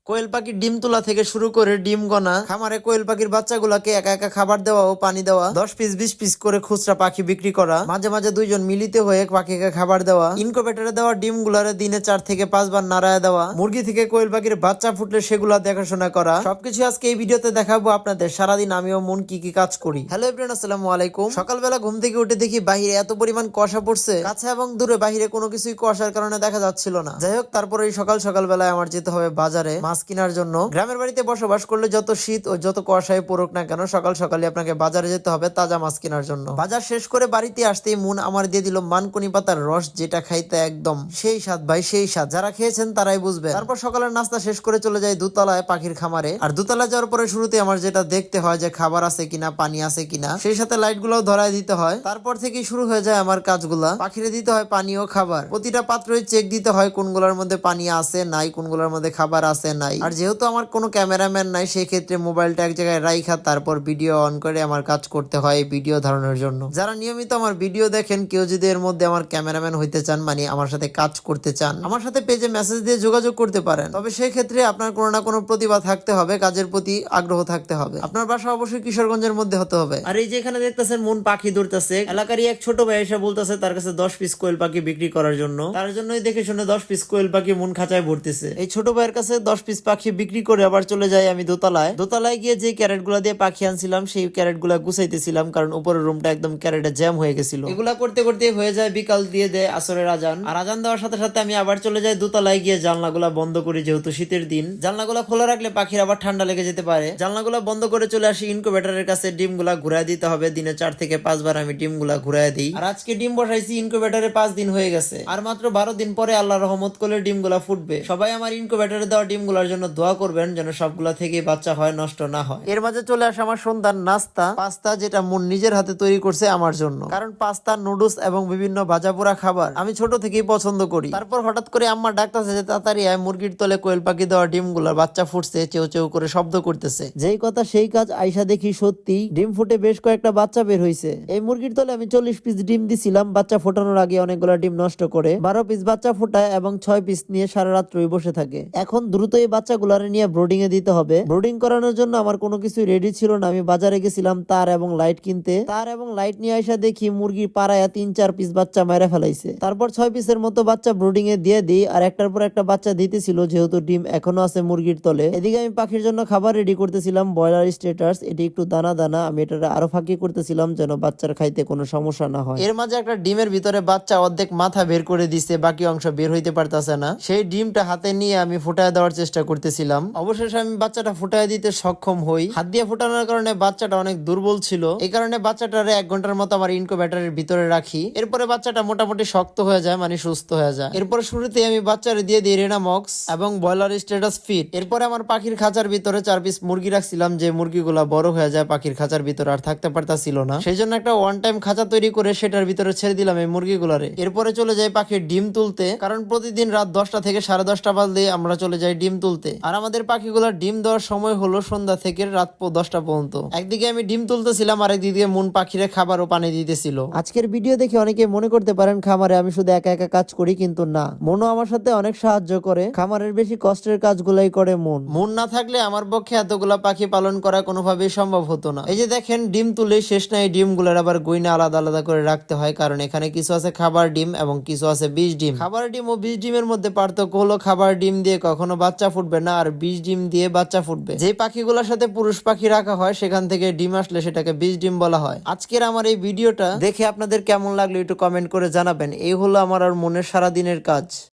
কোয়েল পাখির ডিম তোলা থেকে শুরু করে ডিম গনা, খামারে কোয়েল পাখির বাচ্চাগুলাকে একা একা খাবার দেওয়া ও পানি দেওয়া, 10 পিস 20 পিস করে খুচরা পাখি বিক্রি করা, মাঝে মাঝে দুইজন মিলিত হয়ে পাখিকে খাবার দেওয়া, ইনকুবেটরে দেওয়া ডিম গুলারে দিনে 4 থেকে 5 বার নাড়ায় দেওয়া, মুরগি থেকে কোয়েল পাখির বাচ্চা ফুটলে সেগুলা দেখাশোনা করা, সবকিছু আজকে এই ভিডিওতে দেখাবো আপনাদের। সারাদিন আমি ও মন কি কি কাজ করি। হ্যালো এভরিওয়ান, আসসালামু আলাইকুম। সকালবেলা ঘুম থেকে উঠে দেখি বাহিরে এত পরিমাণ কুয়াশা পড়ছে, কাছে এবং দূরে বাহিরে কোনো কিছুই কুয়াশার কারণে দেখা যাচ্ছিল না। যাই হোক, তারপরে এই সকাল বেলায় আমার যেতে হবে বাজারে মাছ কেনার জন্য। গ্রামের বাড়িতে বসবাস করলে যত শীত ও যত কুয়াশায় পড়ুক না কেন, সকালে আপনাকে বাজারে যেতে হবে তাজা মাছ কেনার জন্য। বাজার শেষ করে বাড়িতে আসতেই মন আমার দিয়ে দিল মানকুনি পাতার রস, যেটা খাইতে একদম সেই স্বাদ ভাই, সেই স্বাদ। যারা খেয়েছেন তারাই বুঝবে। তারপর সকালের নাস্তা শেষ করে চলে যাই দোতলায় পাখির খামারে। আর দোতলায় যাওয়ার পরে শুরুতে আমার যেটা দেখতে হয় যে খাবার আছে কিনা, পানি আছে কিনা, সেই সাথে লাইট গুলাও ধরায় দিতে হয়। তারপর থেকেই শুরু হয়ে যায় আমার কাজগুলা। পাখিরে দিতে হয় পানি ও খাবার। প্রতিটা পাত্রই চেক দিতে হয় কোনগুলোর মধ্যে পানি আছে নাই, কোনগুলোর মধ্যে খাবার আছে নাই। আর যেহেতু আমার কোনো ক্যামেরাম্যান নাই, সেই ক্ষেত্রে মোবাইলটা এক জায়গায় রাইখা তারপর ভিডিও অন করে আমার কাজ করতে হয় ভিডিও ধারণের জন্য। যারা নিয়মিত আমার ভিডিও দেখেন, কেউ যদি এর মধ্যে আমার ক্যামেরাম্যান হইতে চান, মানে আমার সাথে কাজ করতে চান, আমার সাথে পেজে মেসেজ দিয়ে যোগাযোগ করতে পারেন। তবে সেই ক্ষেত্রে আপনার কোনো না কোনো প্রতিভা থাকতে হবে, কাজের প্রতি আগ্রহ থাকতে হবে। আপনার বাসা অবশ্যই কিশোরগঞ্জের মধ্যে হতে হবে। আর এই যে এখানে দেখতেছেন মন পাখি ধরতেছে, এলাকারই এক ছোট ভাই এসে বলতেছে তার কাছে 10 পিস কোয়েল পাখি বিক্রি করার জন্য। তার জন্যই দেখে শুনে 10 পিস কোয়েল পাখি মন খাঁচায় ভরতেছে। এই ছোট ভাইয়ের কাছে 10 পিস পাখি বিক্রি করে আবার চলে যাই আমি দোতলায় গিয়ে যে ক্যারেট গুলা দিয়ে পাখি আনছিলাম সেই ক্যারেট গুলা গুছাইতেছিলাম, কারণ উপরের রুমটা একদম ক্যারেটে জ্যাম হয়ে গেছিল। এগুলা করতে করতে হয়ে যায় বিকাল, দিয়ে দেয় আসরের আজান। আর আজান দেওয়ার সাথে সাথে আমি আবার চলে যাই দোতলায় গিয়ে জানলাগুলা বন্ধ করি, যেহেতু শীতের দিন জানলাগুলা খোলা রাখলে পাখির আবার ঠান্ডা লেগে যেতে পারে। জানলাগুলা বন্ধ করে চলে আসি ইনকুবেটরের কাছে। ডিম গুলা ঘুরাই দিতে হবে, দিনে 4 থেকে 5 বার আমি ডিম গুলা ঘুরাই দিই। আর আজকে ডিম বসাইছি ইনকুবেটরে 5 দিন হয়ে গেছে, আর মাত্র 12 দিন পরে আল্লাহ রহমত করলে ডিম গুলা ফুটবে। সবাই আমার ইনকুবেটরে দেওয়া ডিম গুলার জন্য দোয়া করবেন, যেন সবগুলা থেকে বাচ্চা হয়, নষ্ট না হয়। এর মাঝে চলে আসে আমার সন্ধ্যার নাস্তা, পাস্তা, যেটা মন নিজের হাতে তৈরি করছে আমার জন্য। কারণ পাস্তা, নুডলস এবং বিভিন্ন ভাজাপোড়া খাবার আমি ছোট থেকেই পছন্দ করি। তারপর হঠাৎ করে আম্মা ডাকতেছে যে তাড়াতাড়ি আয়, মুরগির তলে কোয়েল পাখি দেওয়া ডিম গুলার বাচ্চা ফুটছে, চেউ চেউ করে শব্দ করতেছে। যেই কথা সেই কাজ, আইসা দেখি সত্যি ডিম ফুটে বেশ কয়েকটা বাচ্চা বের হয়েছে। এই মুরগির তলে আমি 40 পিস ডিম দিছিলাম, বাচ্চা ফোটানোর আগে অনেকগুলো ডিম নষ্ট করে 12 পিস বাচ্চা ফোটায় এবং 6 পিস নিয়ে সারা রাত্রই বসে থাকে। এখন দ্রুত এই বাচ্চাগুলারে নিয়ে ব্রোডিং এ দিতে হবে। ব্রোডিং করানোর জন্য আমার কোনো কিছু রেডি ছিল না। আমি বাজারে গেছিলাম তার এবং লাইট কিনতে। তার এবং লাইট নিয়ে আসা দেখি মুরগির পাড়ায় 3-4 পিস বাচ্চা মেরে ফেলাইছে। তারপর 6 পিসের মতো বাচ্চা ব্রোডিং এ দিয়ে দিই, আর একটার পর একটা বাচ্চা দিতেছিল, যেহেতু ডিম এখনো আছে মুরগির তলে। এদিকে আমি পাখির জন্য খাবার রেডি করতেছিলাম, ব্রয়লার স্ট্যাটাস। এটি একটু দানা দানা, আমি এটা আরো ফাঁকি করতেছিলাম যেন বাচ্চার খাইতে কোনো সমস্যা না হয়। এর মাঝে একটা ডিমের ভিতরে বাচ্চা অর্ধেক মাথা বের করে দিচ্ছে, বাকি অংশ বের হইতে পারতেছে না। সেই ডিমটা হাতে নিয়ে আমি ফুটায় দেওয়ার চেষ্টা করতেছিলাম। অবশেষে আমি বাচ্চাটা ফুটায় দিতে সক্ষম হই। হাত দিয়ে ফুটানোর কারণে বাচ্চাটা অনেক দুর্বল ছিল, এই কারণে বাচ্চাটারে 1 ঘন্টার মতো আমার ইনকুবেটরের ভিতরে রাখি। এরপরে বাচ্চাটা মোটামুটি শক্ত হয়ে যায়, মানে সুস্থ হয়ে যায়। এরপরে শুরুতে আমি বাচ্চারে দিয়ে দিই রেনামক্স এবং ব্রয়লার স্ট্যাটাস ফিড। এরপরে আমার পাখির খাঁচার ভিতরে 4 পিস মুরগি রাখছিলাম, যে মুরগিগুলা বড় হয়ে যায় পাখির খাঁচার ভিতরে আর থাকতে পারতাছিল না। সেই জন্য একটা ওয়ান টাইম খাঁচা তৈরি করে সেটার ভিতরে ছেড়ে দিলাম এই মুরগিগুলারে। এরপরে চলে যাই পাখির ডিম তুলতে, কারণ প্রতিদিন রাত 10টা থেকে 10:30 বাজলে আমরা চলে যাই ডিম তুলতে। আর আমাদের পাখিগুলার ডিম দেওয়ার সময় হলো সন্ধ্যা থেকে রাত 10টা পর্যন্ত। একদিকে আমি ডিম তুলতেছিলাম, আর একদিকে মন পাখিরে খাবার ও পানি দিতেছিল। আজকের ভিডিও দেখে অনেকে মনে করতে পারেন খামারে আমি শুধু একা একা কাজ করি, কিন্তু না, মনও আমার সাথে অনেক সাহায্য করে। খামারের বেশি কষ্টের কাজগুলাই করে মন না থাকলে আমার পক্ষে এতগুলা পাখি পালন করা কোনোভাবেই সম্ভব হতো না। এই যে দেখেন, ডিম তুলে শেষ নাই, ডিম গুলার আবার গইনা আলাদা আলাদা করে রাখতে হয়, কারণ এখানে কিছু আছে খাবার ডিম এবং কিছু আছে বীজ ডিম। খাবার ডিম ও বীজ ডিমের মধ্যে পার্থক্য হলো খাবার ডিম দিয়ে কখনো বাচ্চা ফুটবে না, আর বীজ ডিম দিয়ে বাচ্চা ফুটবে। যে পাখিগুলোর সাথে পুরুষ পাখি রাখা হয় সেখান থেকে ডিম আসলে সেটাকে বীজ ডিম বলা হয়। আজকের আমার এই ভিডিওটা দেখে আপনাদের কেমন লাগলো একটু কমেন্ট করে জানাবেন। এই হলো আমার আর মনের সারাদিনের কাজ।